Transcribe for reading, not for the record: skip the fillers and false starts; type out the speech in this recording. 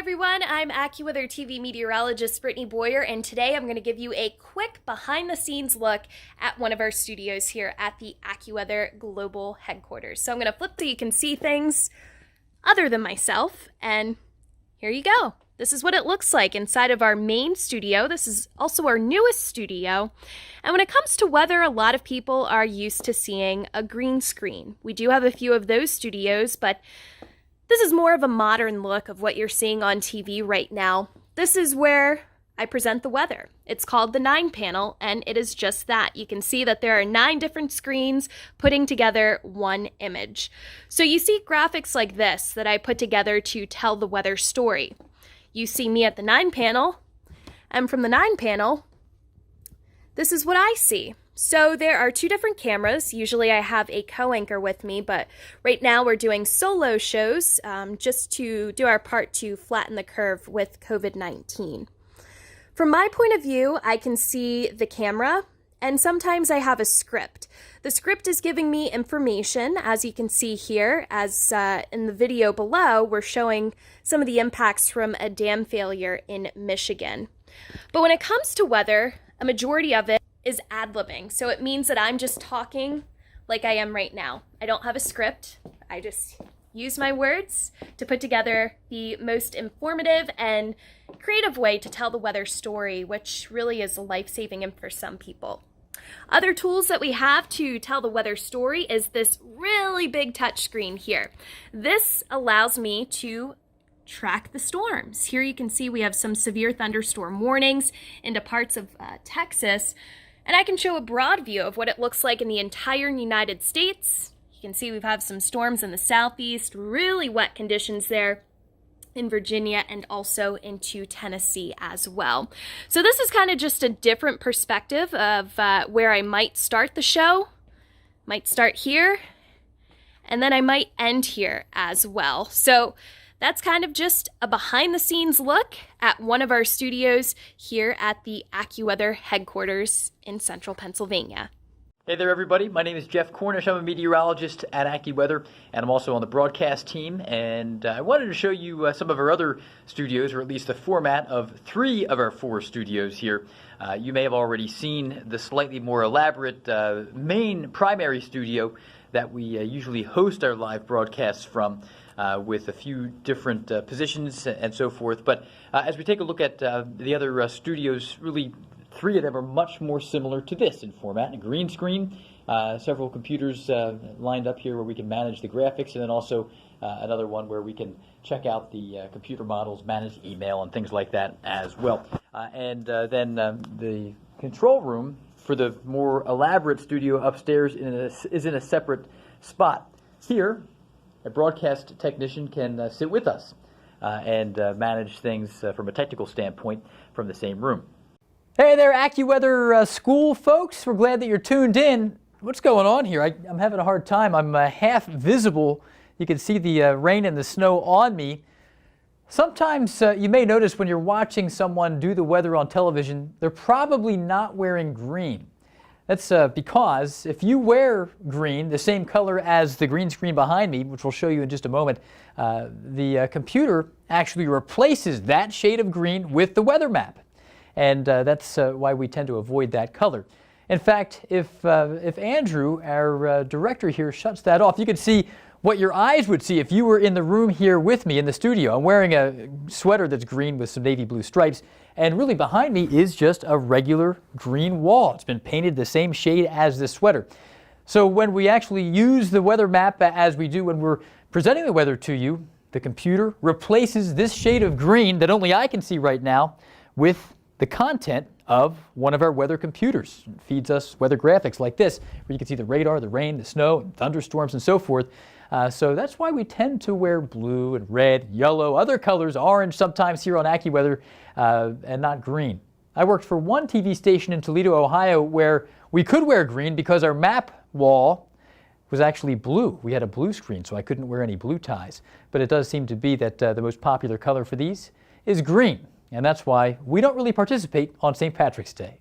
everyone, I'm Accuweather TV meteorologist Brittany Boyer, and today I'm going to give you a quick behind-the-scenes look at one of our studios here at the Accuweather Global Headquarters. So I'm going to flip so you can see things other than myself, and here you go. This is what it looks like inside of our main studio. This is also our newest studio. And when it comes to weather, a lot of people are used to seeing a green screen. We do have a few of those studios, but this is more of a modern look of what you're seeing on TV right now. This is where I present the weather. It's called the 9 panel, and it is just that. You can see that there are 9 different screens putting together one image. So you see graphics like this that I put together to tell the weather story. You see me at the 9 panel, and from the 9 panel, this is what I see. So there are 2 different cameras. Usually I have a co-anchor with me, but right now we're doing solo shows just to do our part to flatten the curve with COVID-19. From my point of view, I can see the camera, and sometimes I have a script. The script is giving me information, as you can see here, as in the video below, we're showing some of the impacts from a dam failure in Michigan. But when it comes to weather, a majority of it is ad-libbing. So it means that I'm just talking like I am right now. I don't have a script. I just use my words to put together the most informative and creative way to tell the weather story, which really is life-saving for some people. Other tools that we have to tell the weather story is this really big touch screen here. This allows me to track the storms. Here you can see we have some severe thunderstorm warnings into parts of Texas, and I can show a broad view of what it looks like in the entire United States. You can see we've had some storms in the southeast, really wet conditions there in Virginia and also into Tennessee as well. So this is kind of just a different perspective of where I might start the show. Might start here, and then I might end here as well. So that's kind of just a behind-the-scenes look at one of our studios here at the Accuweather headquarters in central Pennsylvania. Hey there, everybody. My name is Jeff Cornish. I'm a meteorologist at Accuweather, and I'm also on the broadcast team. And I wanted to show you some of our other studios, or at least the format of 3 of our 4 studios here. You may have already seen the slightly more elaborate main primary studio that we usually host our live broadcasts from, with a few different positions and so forth. But as we take a look at the other studios, really 3 of them are much more similar to this in format. A green screen, several computers lined up here where we can manage the graphics, and then also another one where we can check out the computer models, manage email, and things like that as well. And then the control room for the more elaborate studio upstairs is in a separate spot. Here, a broadcast technician can sit with us and manage things from a technical standpoint from the same room. Hey there, Accuweather school folks. We're glad that you're tuned in. What's going on here? I'm having a hard time. I'm half visible. You can see the rain and the snow on me. Sometimes you may notice when you're watching someone do the weather on television, they're probably not wearing green. That's because if you wear green, the same color as the green screen behind me, which we'll show you in just a moment, the computer actually replaces that shade of green with the weather map. And that's why we tend to avoid that color. In fact, if Andrew, our director here, shuts that off, you can see what your eyes would see if you were in the room here with me in the studio. I'm wearing a sweater that's green with some navy blue stripes, and really behind me is just a regular green wall. It's been painted the same shade as this sweater. So when we actually use the weather map as we do when we're presenting the weather to you, the computer replaces this shade of green that only I can see right now with the content of one of our weather computers. It feeds us weather graphics like this, where you can see the radar, the rain, the snow, and thunderstorms, and so forth. So that's why we tend to wear blue and red, yellow, other colors, orange sometimes here on Accuweather, and not green. I worked for one TV station in Toledo, Ohio, where we could wear green because our map wall was actually blue. We had a blue screen, so I couldn't wear any blue ties. But it does seem to be that the most popular color for these is green. And that's why we don't really participate on St. Patrick's Day.